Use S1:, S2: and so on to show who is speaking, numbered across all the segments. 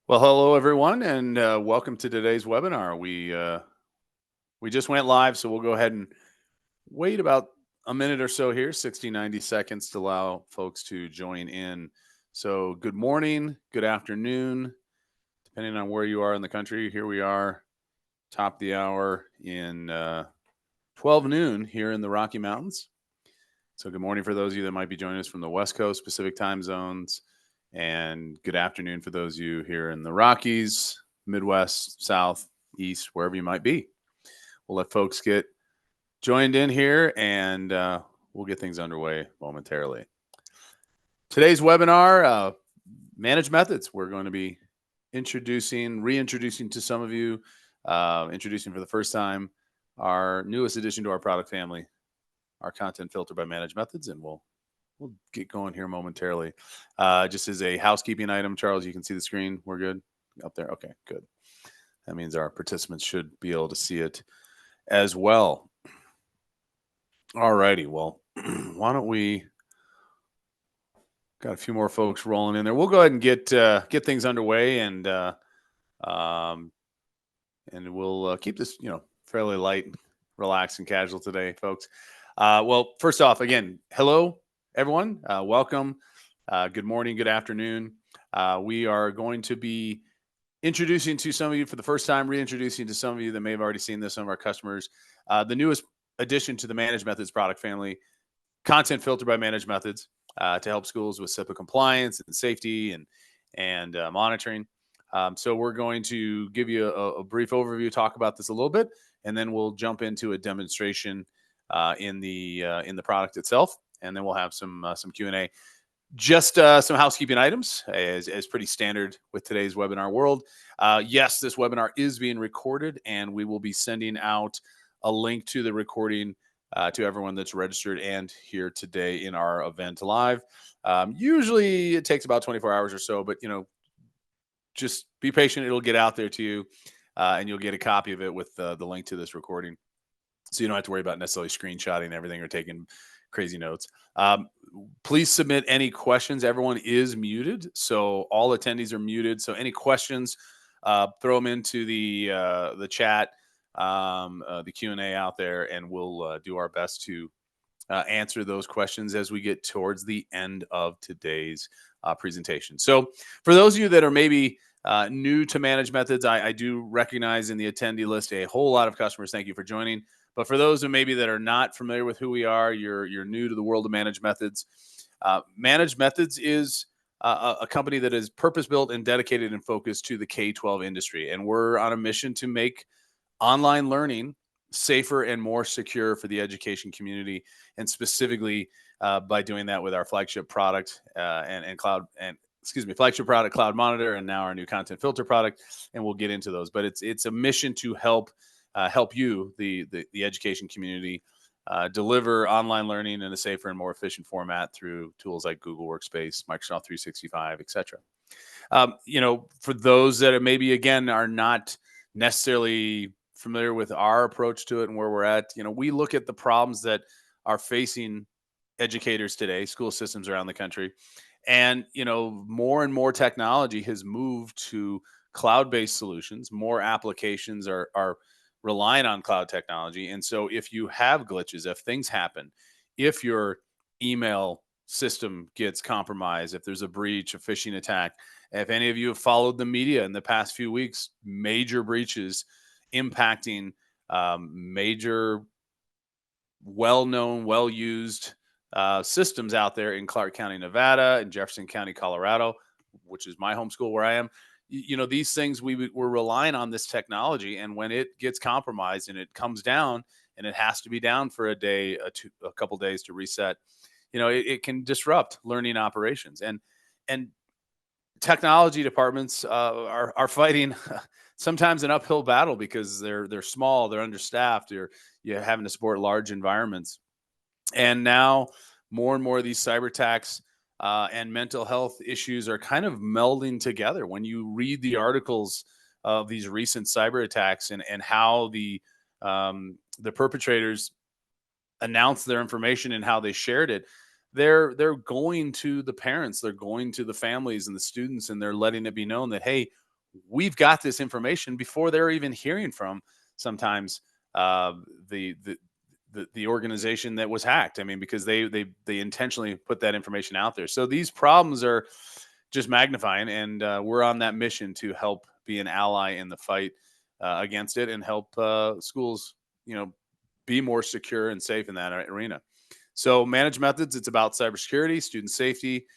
S1: Well, hello everyone, and welcome to today's webinar. We just went live, so we'll go ahead and wait about a minute or so here, 60, 90 seconds to allow folks to join in. So, good morning, good afternoon, depending on where you are in the country. Here we are, top of the hour in 12 noon here in the Rocky Mountains. So, good morning for those of you that might be joining us from the West Coast, Pacific time zones. And good afternoon for those of you here in the Rockies, Midwest, South, East, wherever you might be. We'll let folks get joined in here and we'll get things underway momentarily. Today's webinar, Managed Methods. We're going to be reintroducing to some of you, introducing for the first time our newest addition to our product family, our content filter by Managed Methods, and we'll get going here momentarily. Just as a housekeeping item, Charles, you can see the screen. We're good up there. Okay, good. That means our participants should be able to see it as well. All righty. Well, why don't we got a few more folks rolling in there. We'll go ahead and get things underway, and we'll keep this fairly light, relaxed, and casual today, folks. Well, first off, again, hello everyone. Welcome. Good morning, good afternoon. We are going to be introducing to some of you for the first time, reintroducing to some of you that may have already seen this, some of our customers, the newest addition to the Managed Methods product family, content filter by Managed Methods, to help schools with CIPA compliance and safety and monitoring. So we're going to give you a brief overview, talk about this a little bit, and then we'll jump into a demonstration in the product itself, and then we'll have some Q&A. Just some housekeeping items, as pretty standard with today's webinar world. Yes, this webinar is being recorded, and we will be sending out a link to the recording to everyone that's registered and here today in our event live. Usually it takes about 24 hours or so, but just be patient. It'll get out there to you, and you'll get a copy of it with the link to this recording. So you don't have to worry about necessarily screenshotting everything or taking crazy notes. Please submit any questions. Everyone is muted, so all attendees are muted. So any questions, throw them into the chat, the Q&A out there, and we'll do our best to answer those questions as we get towards the end of today's presentation. So for those of you that are maybe new to Managed Methods, I do recognize in the attendee list a whole lot of customers. Thank you for joining. But for those who maybe that are not familiar with who we are, you're new to the world of Managed Methods. Managed Methods is a company that is purpose-built and dedicated and focused to the K-12 industry. And we're on a mission to make online learning safer and more secure for the education community, and specifically by doing that with our flagship product flagship product, Cloud Monitor, and now our new content filter product. And we'll get into those. But it's a mission to help you, the education community, deliver online learning in a safer and more efficient format through tools like Google Workspace, Microsoft 365, etc. For those that maybe again are not necessarily familiar with our approach to it and where we're at, we look at the problems that are facing educators today, school systems around the country, and more and more technology has moved to cloud-based solutions. More applications are relying on cloud technology. And so if you have glitches, if things happen, if your email system gets compromised, if there's a breach, a phishing attack, if any of you have followed the media in the past few weeks, major breaches impacting major, well-known, well-used systems out there in Clark County, Nevada, and Jefferson County, Colorado, which is my home school where I am. These things, we're relying on this technology, and when it gets compromised and it comes down, and it has to be down for a day, a couple days to reset, it can disrupt learning operations. And technology departments are fighting sometimes an uphill battle because they're small, they're understaffed, you're having to support large environments. And now more and more of these cyber attacks and mental health issues are kind of melding together. When you read the articles of these recent cyber attacks and how the perpetrators announced their information and how they shared it, they're going to the parents, they're going to the families and the students, and they're letting it be known that, hey, we've got this information before they're even hearing from sometimes uh, the, the the organization that was hacked. I mean, because they intentionally put that information out there. So these problems are just magnifying, and we're on that mission to help be an ally in the fight against it and help schools, be more secure and safe in that arena. So, managed methods, it's about cybersecurity, student safety,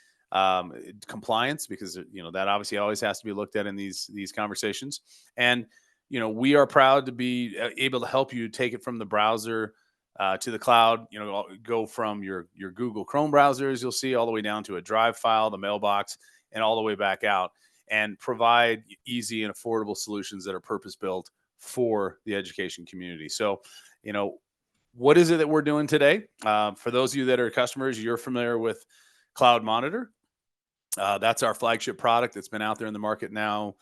S1: compliance, because that obviously always has to be looked at in these conversations. And we are proud to be able to help you take it from the browser to the cloud. Go from your Google Chrome browsers, you'll see, all the way down to a Drive file, the mailbox, and all the way back out, and provide easy and affordable solutions that are purpose built for the education community. So, what is it that we're doing today? For those of you that are customers, you're familiar with Cloud Monitor. That's our flagship product that's been out there in the market now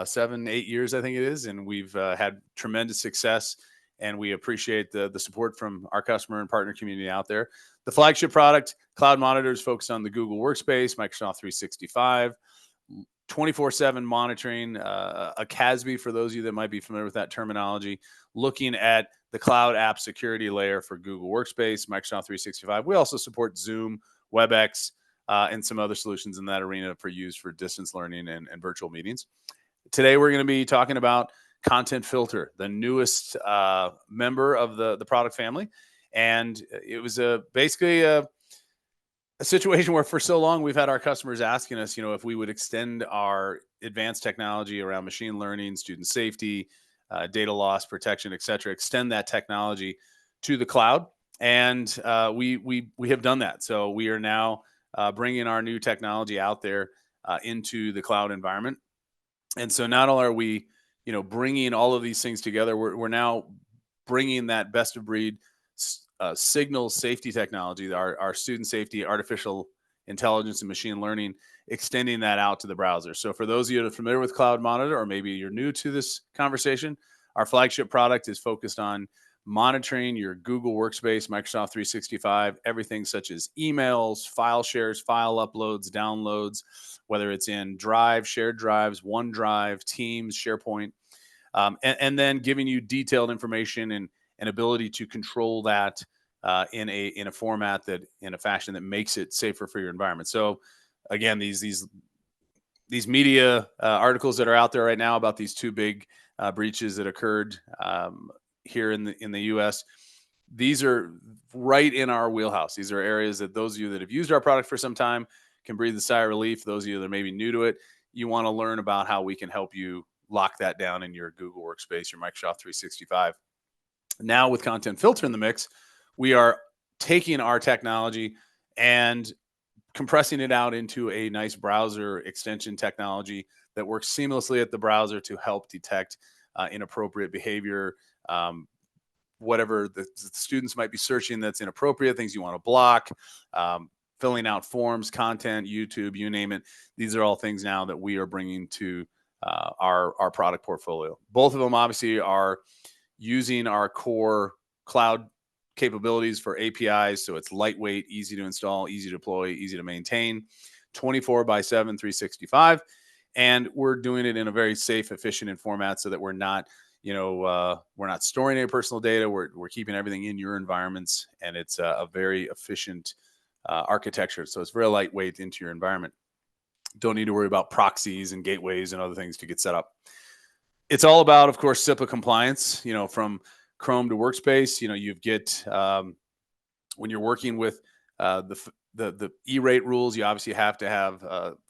S1: 7, 8 years, I think it is, and we've had tremendous success. And we appreciate the support from our customer and partner community out there. The flagship product, Cloud Monitor, is focused on the Google Workspace, Microsoft 365, 24/7 monitoring, a CASB for those of you that might be familiar with that terminology, looking at the cloud app security layer for Google Workspace, Microsoft 365. We also support Zoom, WebEx, and some other solutions in that arena for use for distance learning and virtual meetings. Today, we're going to be talking about Content Filter, the newest member of the product family. And it was basically a situation where for so long we've had our customers asking us, if we would extend our advanced technology around machine learning, student safety, data loss protection, et cetera, extend that technology to the cloud. And we have done that. So we are now bringing our new technology out there into the cloud environment. And so not only are we, bringing all of these things together, we're now bringing that best of breed signal safety technology, our student safety, artificial intelligence, and machine learning, extending that out to the browser. So for those of you that are familiar with Cloud Monitor, or maybe you're new to this conversation, our flagship product is focused on monitoring your Google Workspace, Microsoft 365, everything such as emails, file shares, file uploads, downloads, whether it's in Drive, shared drives, OneDrive, Teams, SharePoint, and then giving you detailed information and ability to control that in a format that, in a fashion that makes it safer for your environment. So again, these media articles that are out there right now about these two big breaches that occurred here in the U.S., these are right in our wheelhouse. These are areas that those of you that have used our product for some time can breathe a sigh of relief. Those of you that are maybe new to it, you want to learn about how we can help you lock that down in your Google Workspace, your Microsoft 365. Now with Content Filter in the mix, we are taking our technology and compressing it out into a nice browser extension technology that works seamlessly at the browser to help detect inappropriate behavior, whatever the students might be searching that's inappropriate, things you want to block, filling out forms, content, YouTube, you name it. These are all things now that we are bringing to our product portfolio. Both of them obviously are using our core cloud capabilities for APIs. So it's lightweight, easy to install, easy to deploy, easy to maintain, 24/7, 365. And we're doing it in a very safe, efficient, and format so that we're not, we're not storing any personal data. We're keeping everything in your environments, and it's a very efficient architecture. So it's very lightweight into your environment. Don't need to worry about proxies and gateways and other things to get set up. It's all about, of course, CIPA compliance, from Chrome to Workspace. You get, when you're working with the E-rate rules, you obviously have to have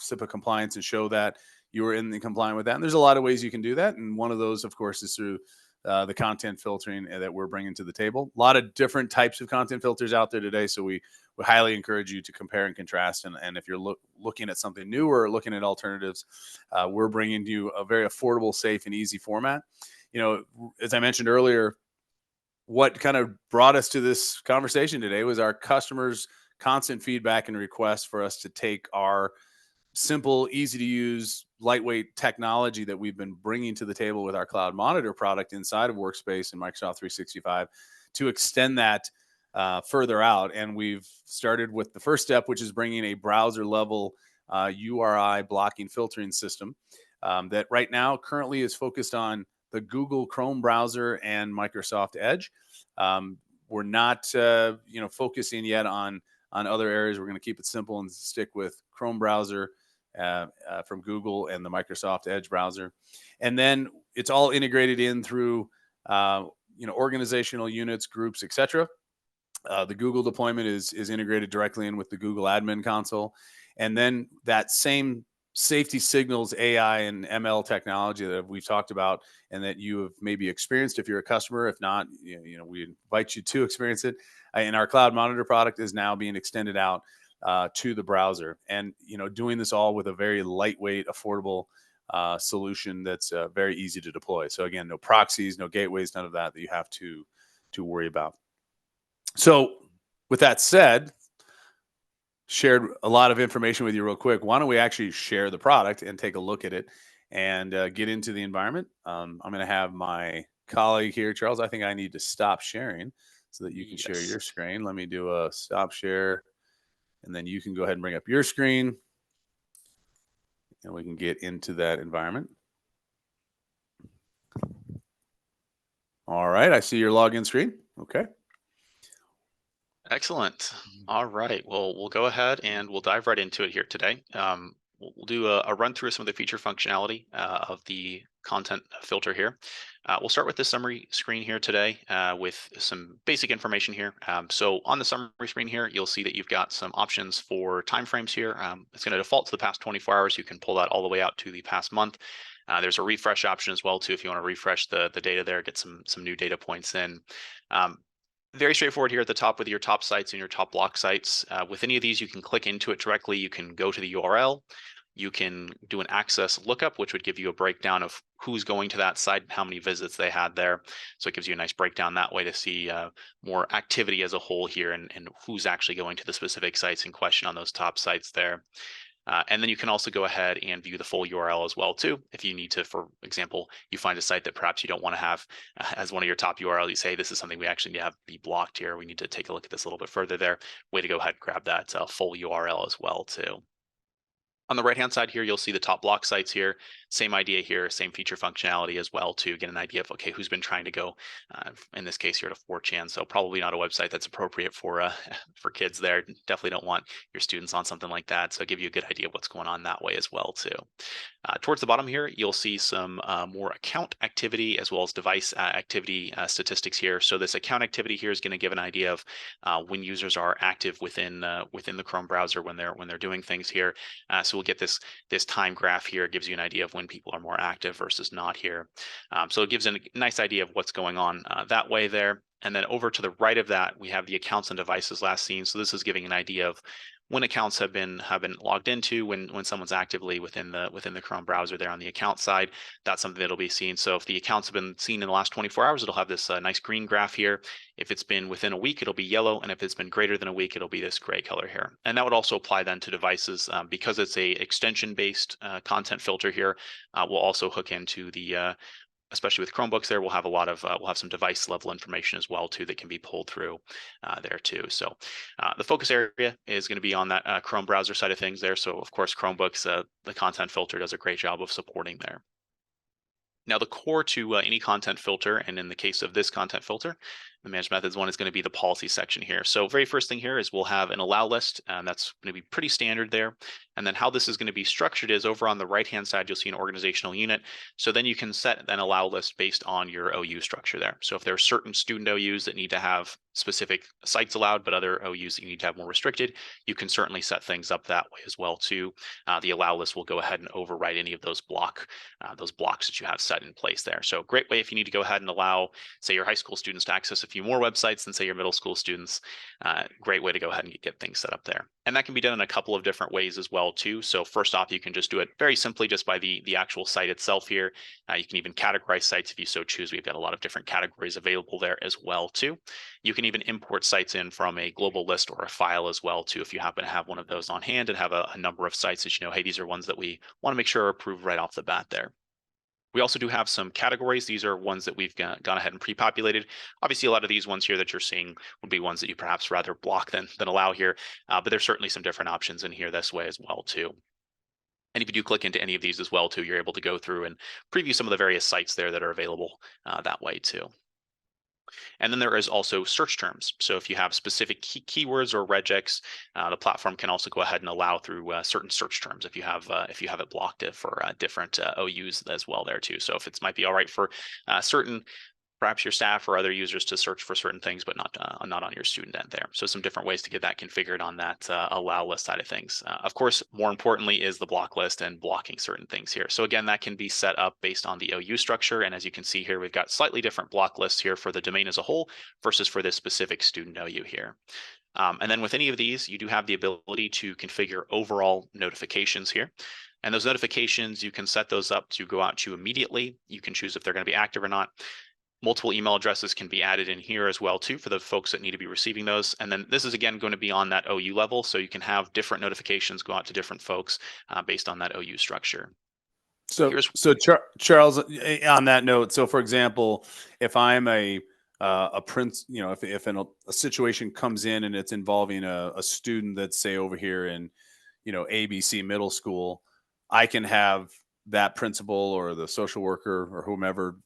S1: CIPA compliance and show that you are in compliant with that. And there's a lot of ways you can do that. And one of those, of course, is through the content filtering that we're bringing to the table. A lot of different types of content filters out there today. So we highly encourage you to compare and contrast. And if you're looking at something new or looking at alternatives, we're bringing you a very affordable, safe, and easy format. As I mentioned earlier, what kind of brought us to this conversation today was our customers' constant feedback and requests for us to take our simple, easy to use, lightweight technology that we've been bringing to the table with our Cloud Monitor product inside of Workspace and Microsoft 365 to extend that further out. And we've started with the first step, which is bringing a browser level URI blocking filtering system that right now currently is focused on the Google Chrome browser and Microsoft Edge. We're not, focusing yet on other areas. We're going to keep it simple and stick with Chrome browser from Google and the Microsoft Edge browser. And then it's all integrated in through, organizational units, groups, etc. The Google deployment is integrated directly in with the Google Admin Console. And then that same safety signals AI and ML technology that we've talked about and that you have maybe experienced if you're a customer. If not, we invite you to experience it. And our Cloud Monitor product is now being extended out to the browser, and doing this all with a very lightweight, affordable solution that's very easy to deploy. So again, no proxies, no gateways, none of that you have to worry about. So with that said, shared a lot of information with you real quick. Why don't we actually share the product and take a look at it and get into the environment? I'm going to have my colleague here, Charles. I think I need to stop sharing so that you can share your screen. Let me do a stop share, and then you can go ahead and bring up your screen, and we can get into that environment. All right, I see your login screen. Okay.
S2: Excellent. All right. Well, we'll go ahead and we'll dive right into it here today. We'll do a run through some of the feature functionality of the content filter here. We'll start with the summary screen here today with some basic information here. So on the summary screen here, you'll see that you've got some options for timeframes here. It's going to default to the past 24 hours. You can pull that all the way out to the past month. There's a refresh option as well too if you want to refresh the data there, get some new data points in. Very straightforward here at the top with your top sites and your top block sites. With any of these, you can click into it directly. You can go to the URL. You can do an access lookup, which would give you a breakdown of who's going to that site and how many visits they had there. So it gives you a nice breakdown that way to see more activity as a whole here and who's actually going to the specific sites in question on those top sites there. And then you can also go ahead and view the full URL as well too. If you need to, for example, you find a site that perhaps you don't want to have as one of your top URLs, you say, this is something we actually need to have be blocked here. We need to take a look at this a little bit further there. Way to go ahead and grab that full URL as well too. On the right-hand side here, you'll see the top block sites here. Same idea here, same feature functionality as well to get an idea of, okay, who's been trying to go, in this case here to 4chan. So probably not a website that's appropriate for kids there. Definitely don't want your students on something like that. So give you a good idea of what's going on that way as well too. Towards the bottom here, you'll see some more account activity as well as device activity statistics here. So this account activity here is going to give an idea of when users are active within the Chrome browser when they're doing things here. So we'll get this time graph here. It gives you an idea of when people are more active versus not here. So it gives a nice idea of what's going on that way there. And then over to the right of that, we have the accounts and devices last seen. So this is giving an idea of when accounts have been logged into, when someone's actively within the Chrome browser there on the account side. That's something that'll be seen. So if the accounts have been seen in the last 24 hours, it'll have this nice green graph here. If it's been within a week, it'll be yellow, and if it's been greater than a week, it'll be this gray color here. And that would also apply then to devices because it's a extension-based content filter here. We'll also hook into the especially with Chromebooks there, we'll have we'll have some device level information as well too that can be pulled through there too. So the focus area is going to be on that Chrome browser side of things there. So of course, Chromebooks, the content filter does a great job of supporting there. Now the core to any content filter, and in the case of this content filter, the Managed Methods one is going to be the policy section here. So very first thing here is we'll have an allow list, and that's going to be pretty standard there. And then how this is going to be structured is over on the right-hand side, you'll see an organizational unit. So then you can set an allow list based on your OU structure there. So if there are certain student OUs that need to have specific sites allowed, but other OUs that you need to have more restricted, you can certainly set things up that way as well too. The allow list will go ahead and override any of those blocks that you have set in place there. So great way if you need to go ahead and allow, say, your high school students to access a few more websites than say your middle school students. Great way to go ahead and get things set up there. And that can be done in a couple of different ways as well too. So first off, you can just do it very simply just by the actual site itself here. You can even categorize sites if you so choose. We've got a lot of different categories available there as well too. You can even import sites in from a global list or a file as well too if you happen to have one of those on hand and have a number of sites that you know, hey, these are ones that we want to make sure are approved right off the bat there. We also do have some categories. These are ones that we've gone ahead and pre-populated. Obviously, a lot of these ones here that you're seeing would be ones that you perhaps rather block than allow here, but there's certainly some different options in here this way as well too. And if you do click into any of these as well too, you're able to go through and preview some of the various sites there that are available that way too. And then there is also search terms. So if you have specific keywords or regex, the platform can also go ahead and allow through certain search terms if you have it blocked it for different OUs as well there too. So if it might be all right for certain, perhaps your staff or other users to search for certain things, but not on your student end there. So some different ways to get that configured on that allow list side of things. Of course, more importantly is the block list and blocking certain things here. So again, that can be set up based on the OU structure. And as you can see here, we've got slightly different block lists here for the domain as a whole versus for this specific student OU here. And then with any of these, you do have the ability to configure overall notifications here. And those notifications, you can set those up to go out to you immediately. You can choose if they're going to be active or not. Multiple email addresses can be added in here as well too for the folks that need to be receiving those. And then this is again going to be on that OU level, so you can have different notifications go out to different folks based on that OU structure.
S1: So,
S2: Here's
S1: Charles, on that note, so for example, if I'm a prince, if a situation comes in and it's involving a student that's say over here in, ABC middle school, I can have that principal or the social worker or whomever,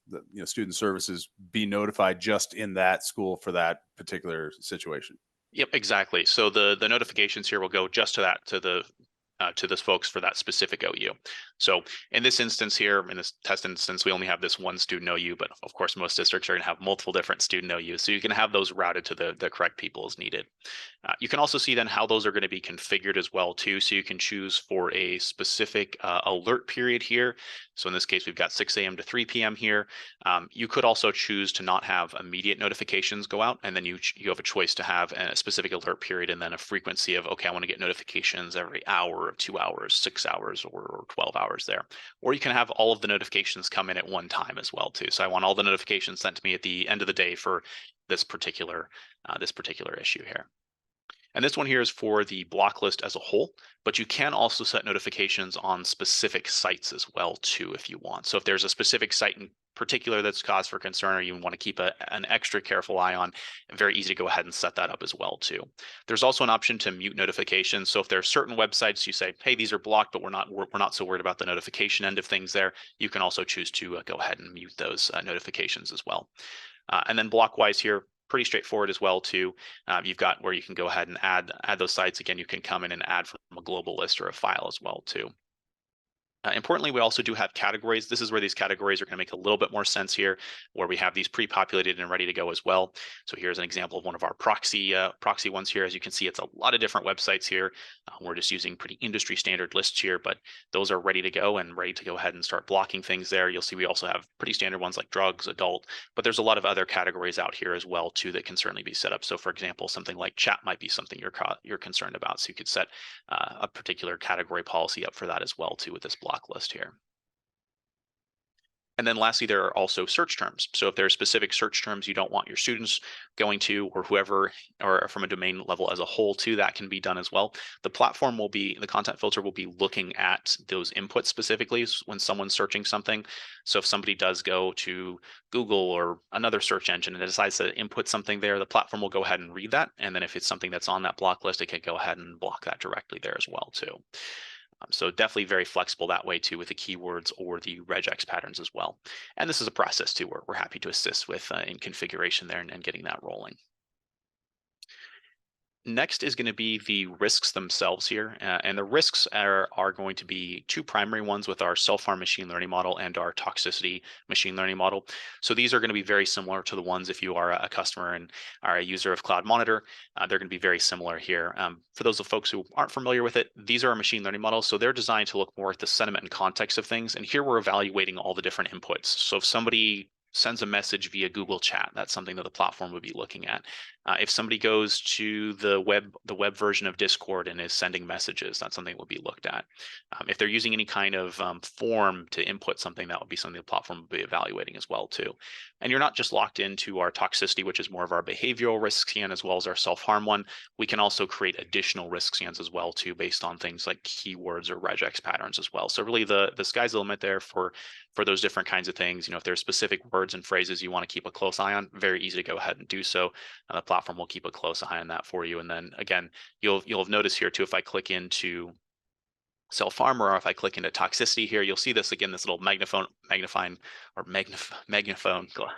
S1: student services be notified just in that school for that particular situation.
S2: Yep, exactly. So the notifications here will go just to that to this folks for that specific OU. So in this instance here, in this test instance, we only have this one student OU, but of course most districts are going to have multiple different student OUs. So you can have those routed to the correct people as needed. You can also see then how those are going to be configured as well too. So you can choose for a specific alert period here. So in this case, we've got 6 a.m. to 3 p.m. here. You could also choose to not have immediate notifications go out, and then you have a choice to have a specific alert period and then a frequency of, okay, I want to get notifications every hour, 2 hours, 6 hours, or 12 hours there. Or you can have all of the notifications come in at one time as well too. So I want all the notifications sent to me at the end of the day for this particular issue here. And this one here is for the block list as a whole, but you can also set notifications on specific sites as well too if you want. So if there's a specific site in particular that's cause for concern or you want to keep an extra careful eye on, very easy to go ahead and set that up as well too. There's also an option to mute notifications. So if there are certain websites you say, hey, these are blocked, but we're not so worried about the notification end of things there, you can also choose to go ahead and mute those notifications as well. And then block-wise here, pretty straightforward as well too. You've got where you can go ahead and add those sites. Again, you can come in and add from a global list or a file as well too. Importantly, we also do have categories. This is where these categories are going to make a little bit more sense here, where we have these pre-populated and ready to go as well. So here's an example of one of our proxy ones here. As you can see, it's a lot of different websites here. We're just using pretty industry standard lists here, but those are ready to go and ready to go ahead and start blocking things there. You'll see we also have pretty standard ones like drugs, adult, but there's a lot of other categories out here as well too that can certainly be set up. So for example, something like chat might be something you're concerned about. So you could set a particular category policy up for that as well too with this block list here. And then lastly, there are also search terms. So if there are specific search terms you don't want your students going to, or whoever, or from a domain level as a whole too, that can be done as well. The content filter will be looking at those inputs specifically when someone's searching something. So if somebody does go to Google or another search engine and it decides to input something there, the platform will go ahead and read that. And then if it's something that's on that block list, it can go ahead and block that directly there as well too. So definitely very flexible that way too with the keywords or the regex patterns as well. And this is a process too where we're happy to assist with in configuration there and getting that rolling. Next is going to be the risks themselves here. And the risks are going to be two primary ones with our self-harm machine learning model and our toxicity machine learning model. So these are going to be very similar to the ones if you are a customer and are a user of Cloud Monitor. They're going to be very similar here. For those of folks who aren't familiar with it, these are our machine learning models. So they're designed to look more at the sentiment and context of things. And here we're evaluating all the different inputs. So if somebody sends a message via Google Chat, that's something that the platform would be looking at. If somebody goes to the web version of Discord and is sending messages, that's something that will be looked at. If they're using any kind of form to input something, that would be something the platform would be evaluating as well too. And you're not just locked into our toxicity, which is more of our behavioral risk scan, as well as our self-harm one. We can also create additional risk scans as well too, based on things like keywords or regex patterns as well. So really the sky's the limit there for those different kinds of things. If there's specific words and phrases you want to keep a close eye on, very easy to go ahead and do so. The platform will keep a close eye on that for you. And then again, you'll have noticed here too, if I click into self-harm, or if I click into toxicity here, you'll see this again, this little megaphone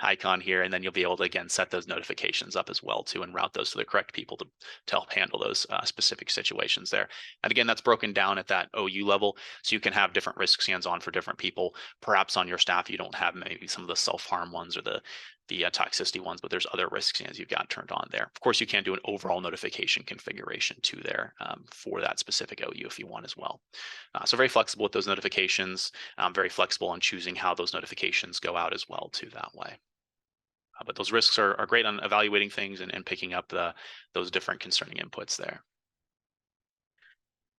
S2: icon here, and then you'll be able to again set those notifications up as well too, and route those to the correct people to help handle those specific situations there. And again, that's broken down at that OU level, so you can have different risk scans on for different people. Perhaps on your staff you don't have maybe some of the self-harm ones or the toxicity ones, but there's other risk scans you've got turned on there. Of course, you can do an overall notification configuration too there for that specific OU if you want as well. So very flexible with those notifications, very flexible on choosing how those notifications go out as well too that way. But those risks are great on evaluating things and picking up those different concerning inputs there.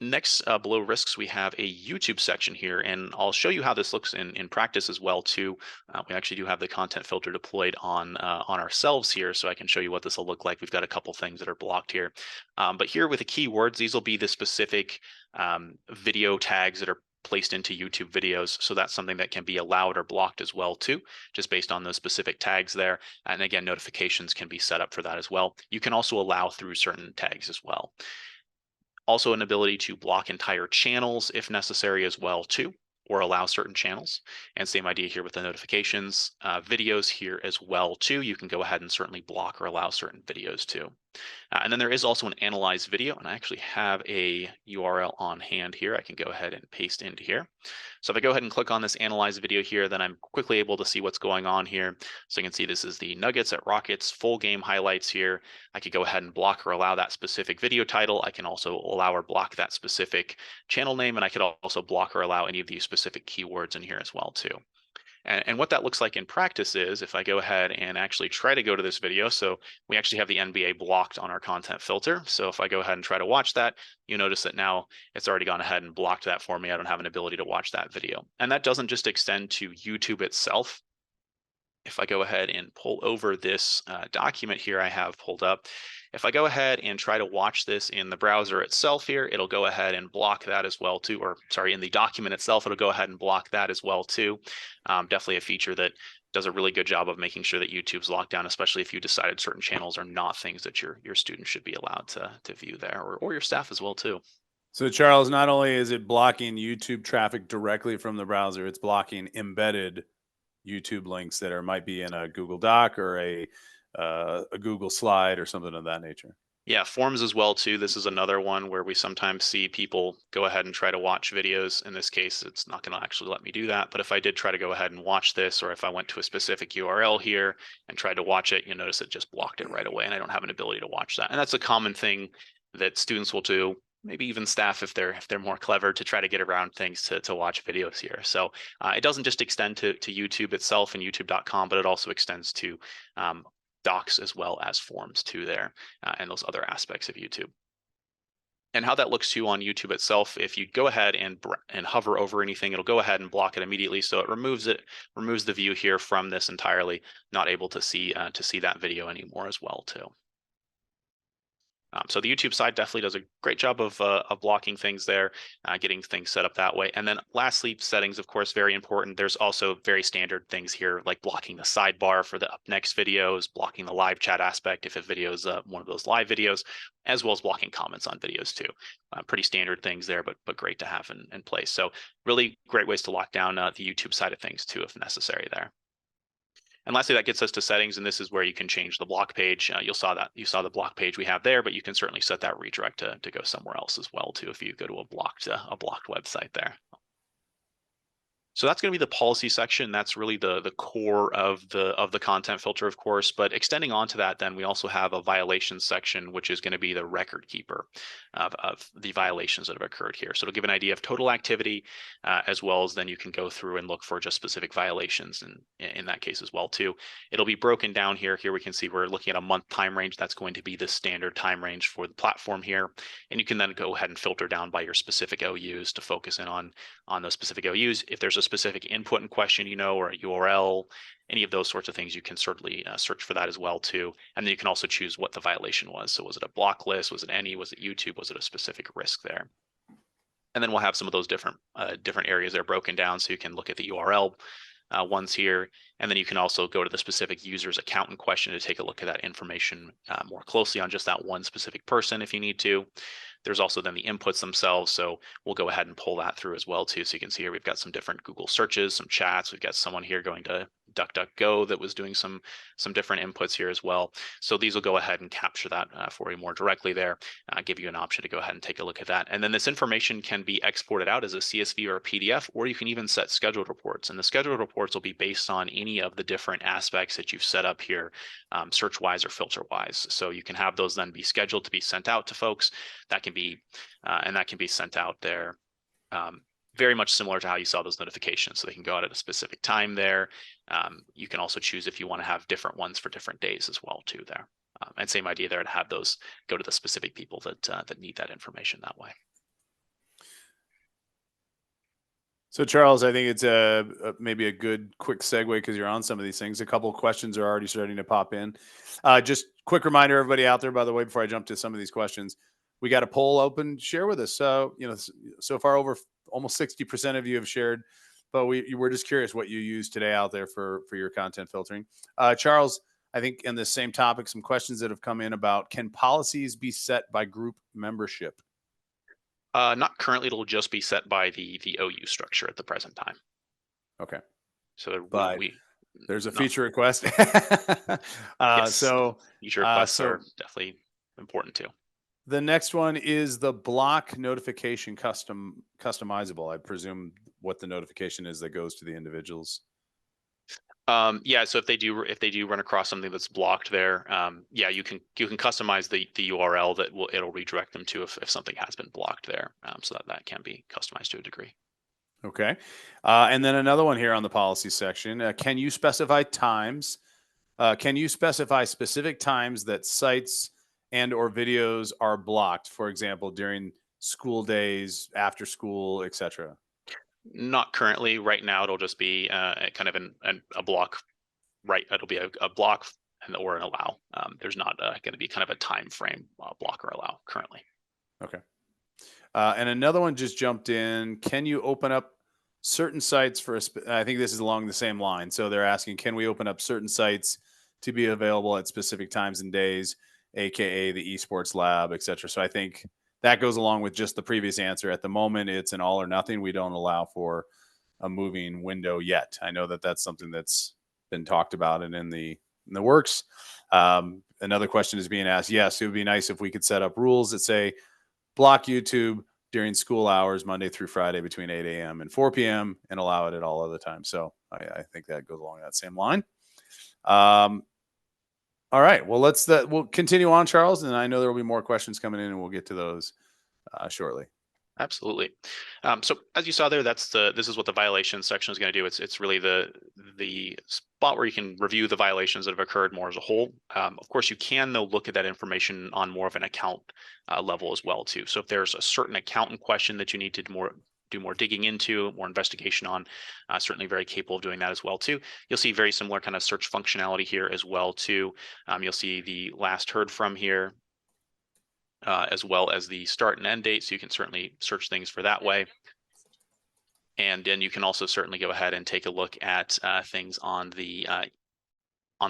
S2: Next, below risks, we have a YouTube section here, and I'll show you how this looks in practice as well too. We actually do have the content filter deployed on ourselves here, so I can show you what this will look like. We've got a couple things that are blocked here, but here with the keywords, these will be the specific video tags that are placed into YouTube videos. So that's something that can be allowed or blocked as well too, just based on those specific tags there. And again, notifications can be set up for that as well. You can also allow through certain tags as well. Also an ability to block entire channels if necessary as well too, or allow certain channels. And same idea here with the notifications, videos here as well too. You can go ahead and certainly block or allow certain videos too. And then there is also an analyze video, and I actually have a URL on hand here. I can go ahead and paste into here. So if I go ahead and click on this analyze video here, then I'm quickly able to see what's going on here. So you can see this is the Nuggets at Rockets full game highlights here. I could go ahead and block or allow that specific video title. I can also allow or block that specific channel name, and I could also block or allow any of these specific keywords in here as well too. And what that looks like in practice is if I go ahead and actually try to go to this video, so we actually have the NBA blocked on our content filter. So if I go ahead and try to watch that, you notice that now it's already gone ahead and blocked that for me. I don't have an ability to watch that video. And that doesn't just extend to YouTube itself. If I go ahead and pull over this document here I have pulled up, if I go ahead and try to watch this in the browser itself here, it'll go ahead and block that as well too, or sorry, in the document itself, it'll go ahead and block that as well too. Definitely a feature that does a really good job of making sure that YouTube's locked down, especially if you decided certain channels are not things that your students should be allowed to view there, or your staff as well too.
S1: So, Charles, not only is it blocking YouTube traffic directly from the browser, it's blocking embedded YouTube links that might be in a Google Doc or a Google slide or something of that nature.
S2: Yeah, forms as well too. This is another one where we sometimes see people go ahead and try to watch videos. In this case, it's not going to actually let me do that. But if I did try to go ahead and watch this, or if I went to a specific URL here and tried to watch it, you notice it just blocked it right away, and I don't have an ability to watch that. And that's a common thing that students will do, maybe even staff if they're more clever, to try to get around things to watch videos here. So it doesn't just extend to YouTube itself and youtube.com, but it also extends to docs as well as forms too there, and those other aspects of YouTube. And how that looks too on YouTube itself, if you go ahead and hover over anything, it'll go ahead and block it immediately. So it removes the view here from this entirely, not able to see that video anymore as well too. So the YouTube side definitely does a great job of blocking things there, getting things set up that way. And then lastly, settings, of course, very important. There's also very standard things here, like blocking the sidebar for the up next videos, blocking the live chat aspect if a video is one of those live videos, as well as blocking comments on videos too. Pretty standard things there, but great to have in place. So really great ways to lock down the YouTube side of things too, if necessary there. And lastly, that gets us to settings, and this is where you can change the block page. You saw the block page we have there, but you can certainly set that redirect to go somewhere else as well too if you go to a blocked website there. So that's going to be the policy section. That's really the core of the content filter, of course. But extending onto that, then we also have a violations section, which is going to be the record keeper of the violations that have occurred here. So it'll give an idea of total activity, as well as then you can go through and look for just specific violations in that case as well too. It'll be broken down here. Here we can see we're looking at a month time range. That's going to be the standard time range for the platform here. And you can then go ahead and filter down by your specific OUs to focus in on those specific OUs. If there's a specific input in question, or a URL, any of those sorts of things, you can certainly search for that as well too. And then you can also choose what the violation was. So was it a block list? Was it any? Was it YouTube? Was it a specific risk there? And then we'll have some of those different areas that are broken down, so you can look at the URL ones here. And then you can also go to the specific user's account in question to take a look at that information more closely on just that one specific person if you need to. There's also then the inputs themselves. So we'll go ahead and pull that through as well too. So you can see here, we've got some different Google searches, some chats. We've got someone here going to DuckDuckGo that was doing some different inputs here as well. So these will go ahead and capture that for you more directly there, give you an option to go ahead and take a look at that. And then this information can be exported out as a CSV or a PDF, or you can even set scheduled reports. And the scheduled reports will be based on any of the different aspects that you've set up here, search-wise or filter-wise. So you can have those then be scheduled to be sent out to folks. That can be, and that can be sent out there very much similar to how you saw those notifications. So they can go out at a specific time there. You can also choose if you want to have different ones for different days as well too there. And same idea there to have those go to the specific people that need that information that way.
S1: So Charles, I think it's maybe a good quick segue because you're on some of these things. A couple of questions are already starting to pop in. Just quick reminder, everybody out there, by the way, before I jump to some of these questions, we got a poll open. Share with us. So, so far over almost 60% of you have shared, but we're just curious what you use today out there for your content filtering. Charles, I think in the same topic, some questions that have come in about, can policies be set by group membership?
S2: Not currently. It'll just be set by the OU structure at the present time.
S1: Okay.
S2: So
S1: but there's a feature request.
S2: Yes,
S1: so
S2: feature requests are definitely important too.
S1: The next one is the block notification customizable. I presume what the notification is that goes to the individuals.
S2: Yeah, so if they do run across something that's blocked there, yeah, you can customize the URL that it'll redirect them to if something has been blocked there, so that can be customized to a degree.
S1: Okay, and then another one here on the policy section. Can you specify times? Can you specify specific times that sites and or videos are blocked? For example, during school days, after school, etc.
S2: Not currently. Right now, it'll just be kind of a block. Right, it'll be a block or an allow. There's not going to be kind of a time frame block or allow currently.
S1: Okay. And another one just jumped in. Can you open up certain sites for I think this is along the same line. So they're asking, can we open up certain sites to be available at specific times and days, aka the esports lab, etc. So I think that goes along with just the previous answer. At the moment, it's an all or nothing. We don't allow for a moving window yet. I know that that's something that's been talked about and in the works. Another question is being asked. Yes, it would be nice if we could set up rules that say block YouTube during school hours, Monday through Friday between 8 a.m. and 4 p.m. and allow it at all other times. So I think that goes along that same line. All right. Well, we'll continue on, Charles. And I know there will be more questions coming in and we'll get to those shortly.
S2: Absolutely. So as you saw there, this is what the violations section is going to do. It's really the spot where you can review the violations that have occurred more as a whole. Of course, you can though look at that information on more of an account level as well too. So if there's a certain account in question that you need to do more digging into, more investigation on, certainly very capable of doing that as well too. You'll see very similar kind of search functionality here as well too. You'll see the last heard from here, as well as the start and end date. So you can certainly search things for that way. And then you can also certainly go ahead and take a look at things on the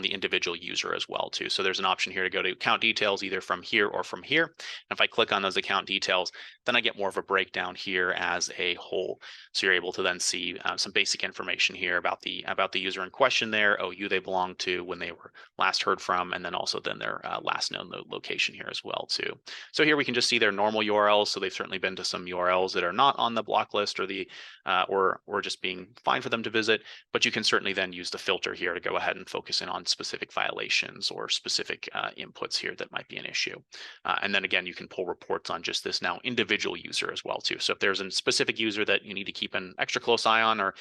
S2: individual user as well too. So there's an option here to go to account details either from here or from here. And if I click on those account details, then I get more of a breakdown here as a whole. So you're able to then see some basic information here about the user in question there, OU they belong to, when they were last heard from, and then also then their last known location here as well too. So here we can just see their normal URLs. So they've certainly been to some URLs that are not on the block list or the or just being fine for them to visit. But you can certainly then use the filter here to go ahead and focus in on specific violations or specific inputs here that might be an issue. And then again, you can pull reports on just this now individual user as well too. So if there's a specific user that you need to keep an extra close eye on, or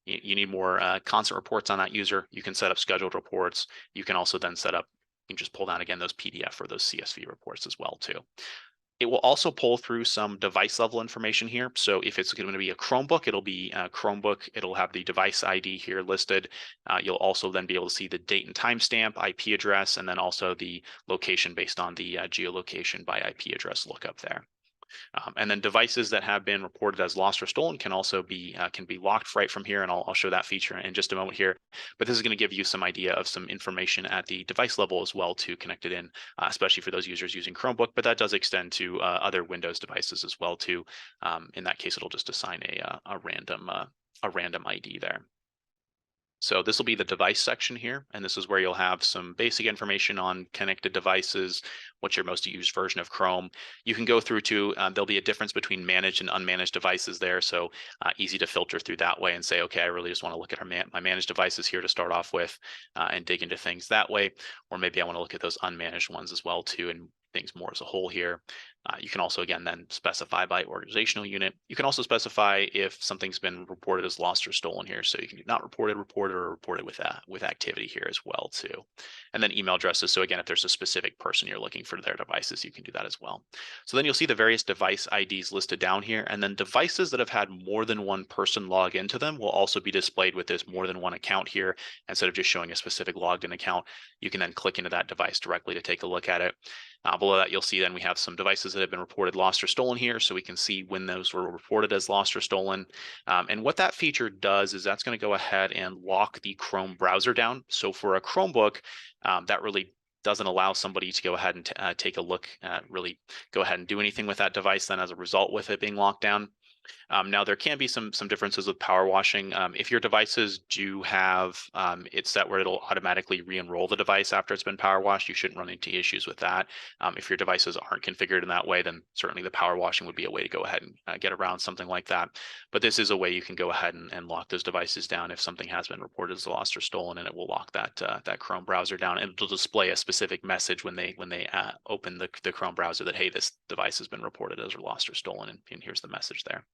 S2: you need more constant reports on that user, you can set up scheduled reports. You can also then set up, you can just pull down again those PDF or those CSV reports as well too. It will also pull through some device level information here. So if it's going to be a Chromebook, it'll be a Chromebook. It'll have the device ID here listed. You'll also then be able to see the date and timestamp, IP address, and then also the location based on the geolocation by IP address lookup there. And then devices that have been reported as lost or stolen can also be locked right from here, and I'll show that feature in just a moment here. But this is going to give you some idea of some information at the device level as well to connect it in, especially for those users using Chromebook. But that does extend to other Windows devices as well too. In that case, it'll just assign a random ID there. So this will be the device section here, and this is where you'll have some basic information on connected devices, what's your most used version of Chrome. You can go through to, there'll be a difference between managed and unmanaged devices there, so easy to filter through that way and say, okay, I really just want to look at my managed devices here to start off with and dig into things that way, or maybe I want to look at those unmanaged ones as well too and things more as a whole here. You can also, again, then specify by organizational unit. You can also specify if something's been reported as lost or stolen here. So you can do not reported, or reported with activity here as well too. And then email addresses. So again, if there's a specific person you're looking for their devices, you can do that as well. So then you'll see the various device IDs listed down here. And then devices that have had more than one person log into them will also be displayed with this more than one account here. Instead of just showing a specific logged in account, you can then click into that device directly to take a look at it. Below that, you'll see then we have some devices that have been reported lost or stolen here, so we can see when those were reported as lost or stolen. And what that feature does is that's going to go ahead and lock the Chrome browser down. So for a Chromebook, that really doesn't allow somebody to go ahead and take a look, really go ahead and do anything with that device then as a result with it being locked down. Now there can be some differences with power washing. If your devices do have it set where it'll automatically re-enroll the device after it's been power washed, you shouldn't run into issues with that. If your devices aren't configured in that way, then certainly the power washing would be a way to go ahead and get around something like that. But this is a way you can go ahead and lock those devices down if something has been reported as lost or stolen, and it will lock that Chrome browser down, and it'll display a specific message when they open the Chrome browser that, hey, this device has been reported as lost or stolen, and here's the message there.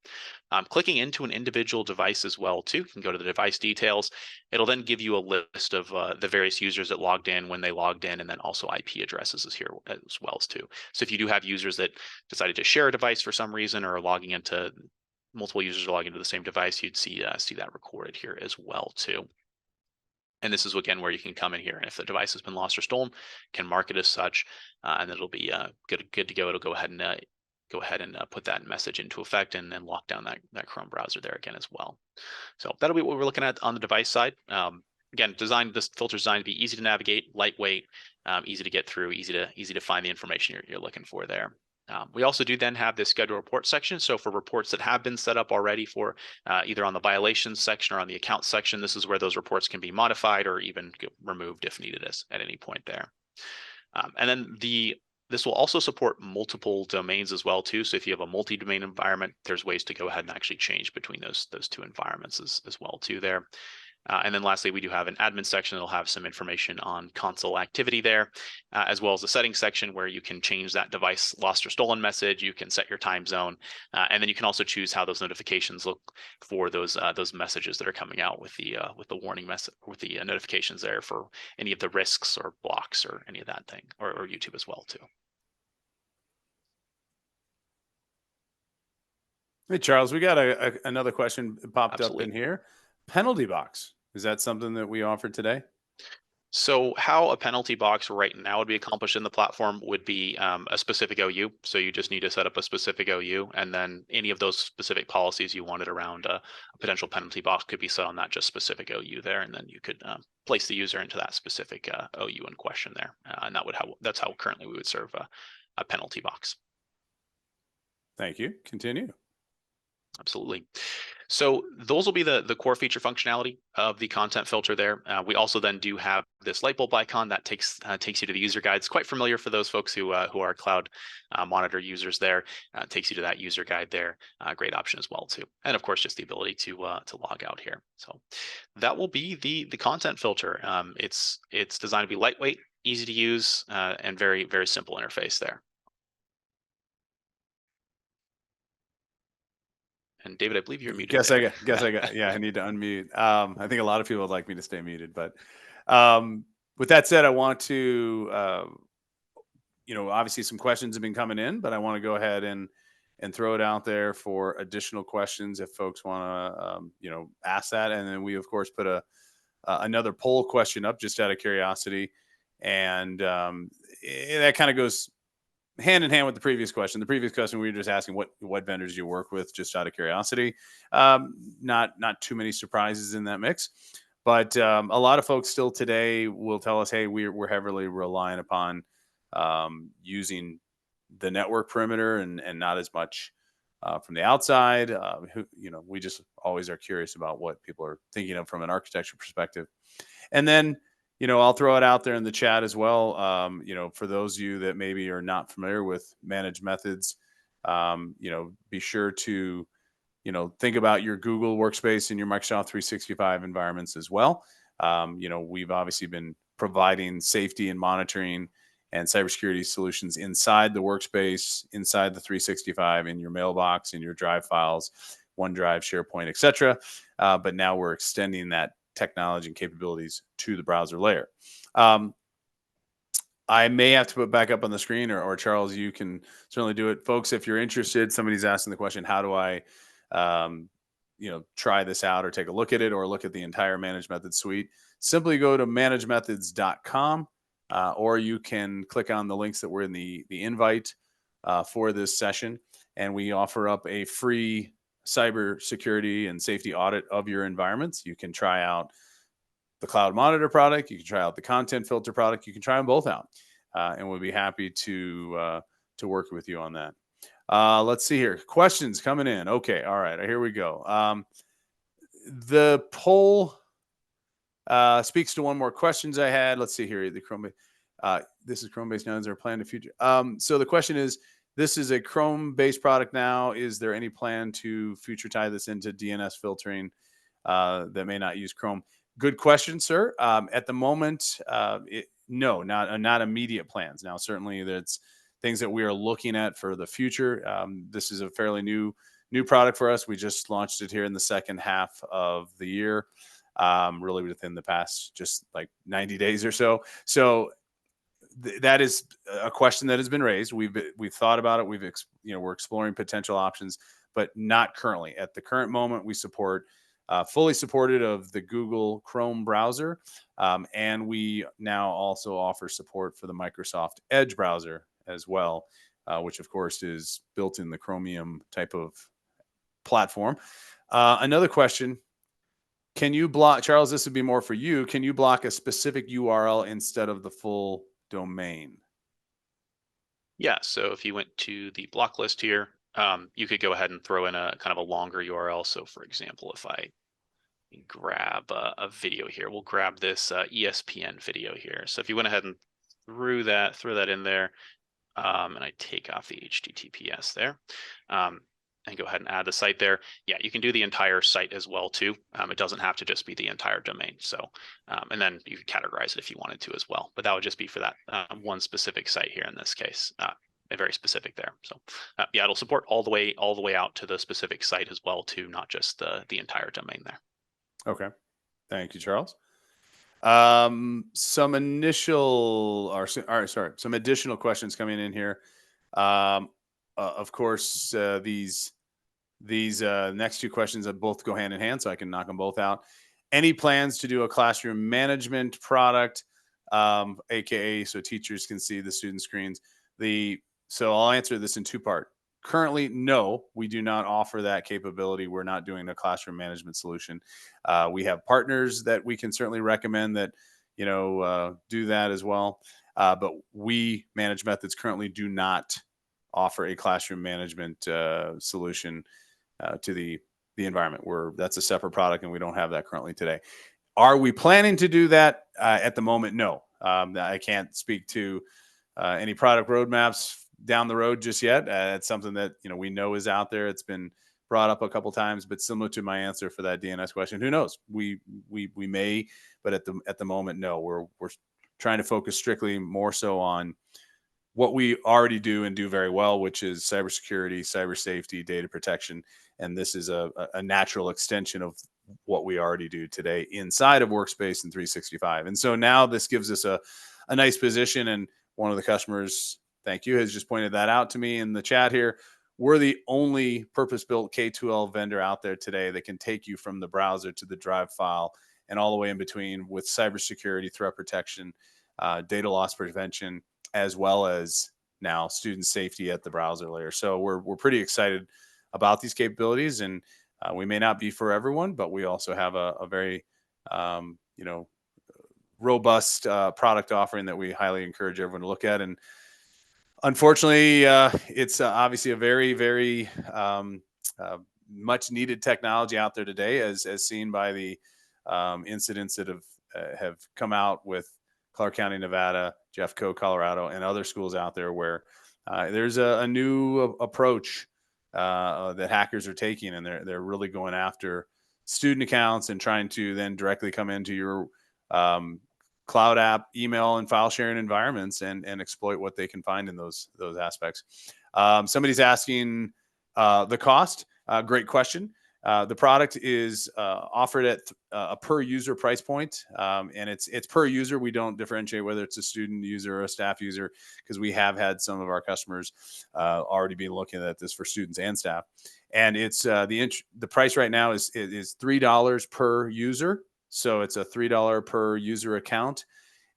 S2: Clicking into an individual device as well too, you can go to the device details. It'll then give you a list of the various users that logged in, when they logged in, and then also IP addresses is here as well as too. So if you do have users that decided to share a device for some reason, or are logging into multiple users are logging into the same device, you'd see that recorded here as well too. And this is again where you can come in here, and if the device has been lost or stolen, can mark it as such, and it'll be good to go. It'll go ahead and put that message into effect and then lock down that Chrome browser there again as well. So that'll be what we're looking at on the device side. Again, this filter is designed to be easy to navigate, lightweight, easy to get through, easy to find the information you're looking for there. We also do then have this schedule report section. So for reports that have been set up already for either on the violations section or on the account section, this is where those reports can be modified or even removed if needed at any point there. And then this will also support multiple domains as well too. So if you have a multi-domain environment, there's ways to go ahead and actually change between those two environments as well too there. And then lastly, we do have an admin section that'll have some information on console activity there, as well as a settings section where you can change that device lost or stolen message. You can set your time zone, and then you can also choose how those notifications look for those messages that are coming out with the warning message, with the notifications there for any of the risks or blocks or any of that thing, or YouTube as well too.
S1: Hey, Charles, we got another question popped
S2: Absolutely.
S1: up in here. Penalty box. Is that something that we offered today?
S2: So how a penalty box right now would be accomplished in the platform would be a specific OU. So you just need to set up a specific OU, and then any of those specific policies you wanted around a potential penalty box could be set on that just specific OU there, and then you could place the user into that specific OU in question there, and that's how currently we would serve a penalty box.
S1: Thank you. Continue.
S2: Absolutely. So those will be the core feature functionality of the content filter there. We also then do have this light bulb icon that takes you to the user guide. It's quite familiar for those folks who are cloud monitor users there. Takes you to that user guide there. Great option as well too. And of course, just the ability to log out here. So that will be the content filter. It's designed to be lightweight, easy to use, and very, very simple interface there. And David, I believe you're muted.
S1: Guess
S2: there.
S1: I got. Yeah, I need to unmute. I think a lot of people would like me to stay muted, but with that said, I want to, obviously some questions have been coming in, but I want to go ahead and throw it out there for additional questions if folks want to, ask that. And then we of course put another poll question up just out of curiosity, and that kind of goes hand in hand with the previous question. The previous question, we were just asking what vendors you work with, just out of curiosity. Not too many surprises in that mix, but a lot of folks still today will tell us, hey, we're heavily relying upon using the network perimeter and not as much from the outside. We just always are curious about what people are thinking of from an architecture perspective. And then, I'll throw it out there in the chat as well. For those of you that maybe are not familiar with managed methods, be sure to, think about your Google workspace and your Microsoft 365 environments as well. We've obviously been providing safety and monitoring and cybersecurity solutions inside the workspace, inside the 365, in your mailbox, in your drive files, OneDrive, SharePoint, etc. But now we're extending that technology and capabilities to the browser layer. I may have to put back up on the screen, or Charles, you can certainly do it. Folks, if you're interested, somebody's asking the question, how do I try this out or take a look at it or look at the entire Managed Methods suite? Simply go to ManagedMethods.com, or you can click on the links that were in the invite for this session. And we offer up a free cybersecurity and safety audit of your environments. You can try out the Cloud Monitor product. You can try out the Content Filter product. You can try them both out, and we'll be happy to work with you on that. Let's see here. Questions coming in. Okay. All right. Here we go. The poll speaks to one more questions I had. Let's see here. The Chrome. This is Chrome-based now. Is there a plan to future? So the question is, this is a Chrome-based product now. Is there any plan to future tie this into DNS filtering that may not use Chrome? Good question, sir. At the moment, no, not immediate plans. Now, certainly, that's things that we are looking at for the future. This is a fairly new product for us. We just launched it here in the second half of the year, really within the past just like 90 days or so. So that is a question that has been raised. We've thought about it. We're exploring potential options, but not currently. At the current moment, we support fully supported of the Google Chrome browser, and we now also offer support for the Microsoft Edge browser as well, which of course is built in the Chromium type of platform. Another question. Can you block, Charles, this would be more for you. Can you block a specific URL instead of the full domain?
S2: Yeah, so if you went to the block list here, you could go ahead and throw in a kind of a longer URL. So for example, if I grab a video here, we'll grab this ESPN video here. So if you went ahead and threw that in there, and I take off the HTTPS there, and go ahead and add the site there. Yeah, you can do the entire site as well too. It doesn't have to just be the entire domain. So, and then you can categorize it if you wanted to as well. But that would just be for that one specific site here in this case, very specific there. So, yeah, it'll support all the way out to the specific site as well too, not just the entire domain there.
S1: Okay, thank you, Charles. Some additional questions coming in here. Of course, these next two questions both go hand in hand, so I can knock them both out. Any plans to do a classroom management product, aka so teachers can see the student screens? So I'll answer this in two parts. Currently, no, we do not offer that capability. We're not doing a classroom management solution. We have partners that we can certainly recommend that do that as well. But we, Managed Methods, currently do not offer a classroom management solution to the environment. That's a separate product, and we don't have that currently today. Are we planning to do that? At the moment, no. I can't speak to any product roadmaps down the road just yet. It's something that we know is out there. It's been brought up a couple times, but similar to my answer for that DNS question, who knows? We may, but at the moment, no. We're trying to focus strictly more so on what we already do and do very well, which is cybersecurity, cyber safety, data protection. And this is a natural extension of what we already do today inside of Workspace and 365. And so now this gives us a nice position. And one of the customers, thank you, has just pointed that out to me in the chat here. We're the only purpose-built K2L vendor out there today that can take you from the browser to the drive file and all the way in between with cybersecurity, threat protection, data loss prevention, as well as now student safety at the browser layer. So we're pretty excited about these capabilities, and we may not be for everyone, but we also have a very robust product offering that we highly encourage everyone to look at. And unfortunately, it's obviously a very, very much needed technology out there today, as seen by the incidents that have come out with Clark County, Nevada, Jeffco, Colorado, and other schools out there where there's a new approach that hackers are taking, and they're really going after student accounts and trying to then directly come into your cloud app, email, and file sharing environments and exploit what they can find in those aspects. Somebody's asking the cost. Great question. The product is offered at a per user price point, and it's per user. We don't differentiate whether it's a student user or a staff user, because we have had some of our customers already be looking at this for students and staff. And it's the price right now is $3 per user. So it's a $3 per user account.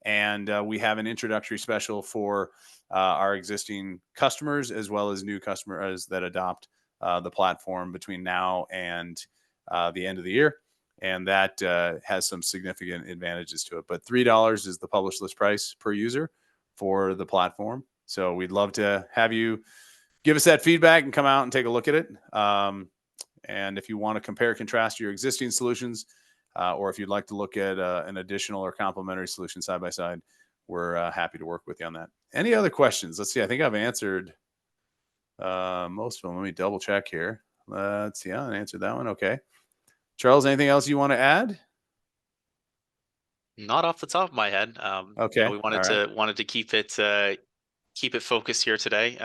S1: And we have an introductory special for our existing customers, as well as new customers that adopt the platform between now and the end of the year. And that has some significant advantages to it. But $3 is the published list price per user for the platform. So we'd love to have you give us that feedback and come out and take a look at it. And if you want to compare, contrast your existing solutions, or if you'd like to look at an additional or complementary solution side by side, we're happy to work with you on that. Any other questions? Let's see. I think I've answered most of them. Let me double check here. Let's see. I answered that one. Okay. Charles, anything else you want to add?
S2: Not off the top of my head.
S1: Okay.
S2: We wanted to keep it focused here today.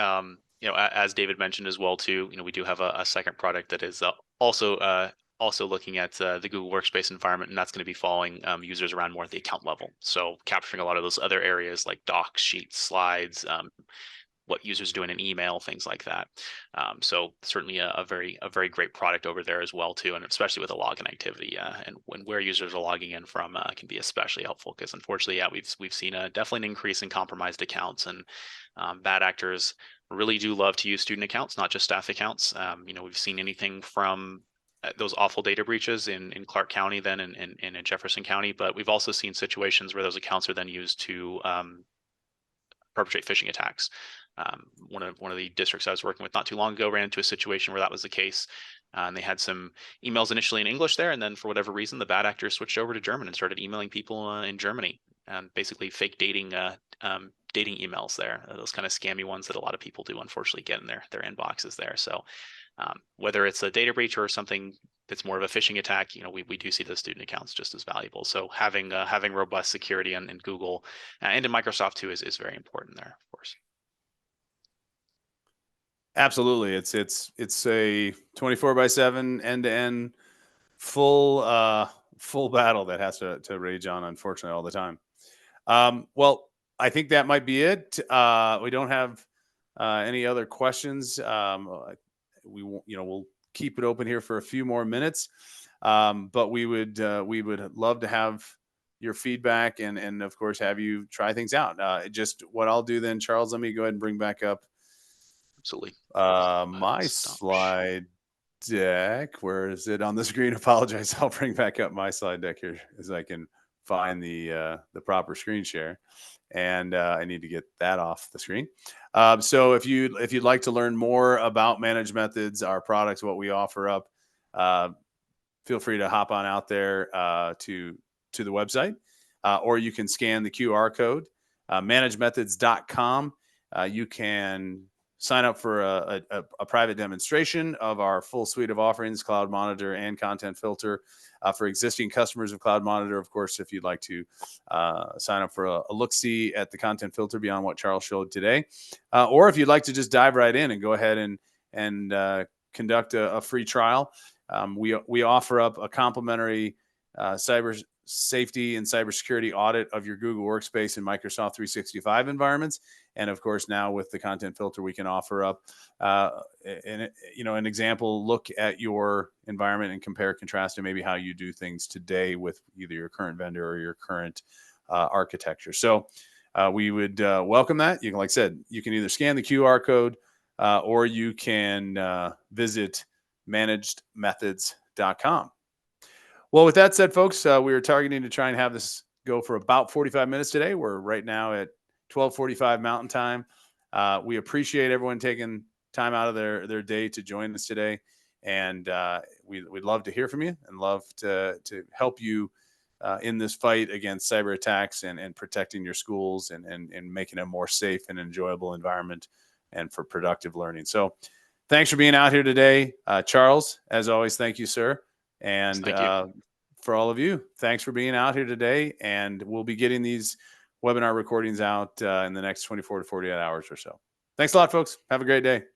S2: As David mentioned as well too, we do have a second product that is also looking at the Google Workspace environment, and that's going to be following users around more at the account level. So capturing a lot of those other areas like docs, sheets, slides, what users do in an email, things like that. So certainly a very great product over there as well too, and especially with the login activity and where users are logging in from can be especially helpful, because unfortunately, we've seen definitely an increase in compromised accounts, and bad actors really do love to use student accounts, not just staff accounts. We've seen anything from those awful data breaches in Clark County, then in Jefferson County, but we've also seen situations where those accounts are then used to perpetrate phishing attacks. One of the districts I was working with not too long ago ran into a situation where that was the case. And they had some emails initially in English there, and then for whatever reason, the bad actors switched over to German and started emailing people in Germany, and basically fake dating emails there. Those kind of scammy ones that a lot of people do unfortunately get in their inboxes there. So whether it's a data breach or something that's more of a phishing attack, we do see the student accounts just as valuable. So having robust security in Google and in Microsoft too is very important there, of course.
S1: Absolutely. It's a 24/7 end-to-end full battle that has to rage on, unfortunately, all the time. Well, I think that might be it. We don't have any other questions. We'll keep it open here for a few more minutes. But we would love to have your feedback and of course have you try things out. Just what I'll do then, Charles, let me go ahead and bring back up
S2: Absolutely.
S1: my slide deck. Where is it on the screen? Apologize. I'll bring back up my slide deck here as I can find the proper screen share, and I need to get that off the screen. So if you'd like to learn more about Managed Methods, our products, what we offer up, feel free to hop on out there to the website, or you can scan the QR code, ManagedMethods.com. You can sign up for a private demonstration of our full suite of offerings, Cloud Monitor and Content Filter. For existing customers of Cloud Monitor, of course, if you'd like to sign up for a look-see at the Content Filter beyond what Charles showed today, or if you'd like to just dive right in and go ahead and conduct a free trial, we offer up a complimentary cyber safety and cybersecurity audit of your Google Workspace and Microsoft 365 environments. And of course, now with the Content Filter, we can offer up an example look at your environment and compare, contrast, and maybe how you do things today with either your current vendor or your current architecture. So we would welcome that. You can, like I said, you can either scan the QR code or you can visit ManagedMethods.com. Well, with that said, folks, we are targeting to try and have this go for about 45 minutes today. We're right now at 12:45 Mountain Time. We appreciate everyone taking time out of their day to join us today, and we'd love to hear from you and love to help you in this fight against cyber attacks and protecting your schools and making a more safe and enjoyable environment and for productive learning. So, thanks for being out here today, Charles. As always, thank you, sir. And
S2: Thank you.
S1: for all of you, thanks for being out here today. And we'll be getting these webinar recordings out in the next 24 to 48 hours or so. Thanks a lot, folks. Have a great day.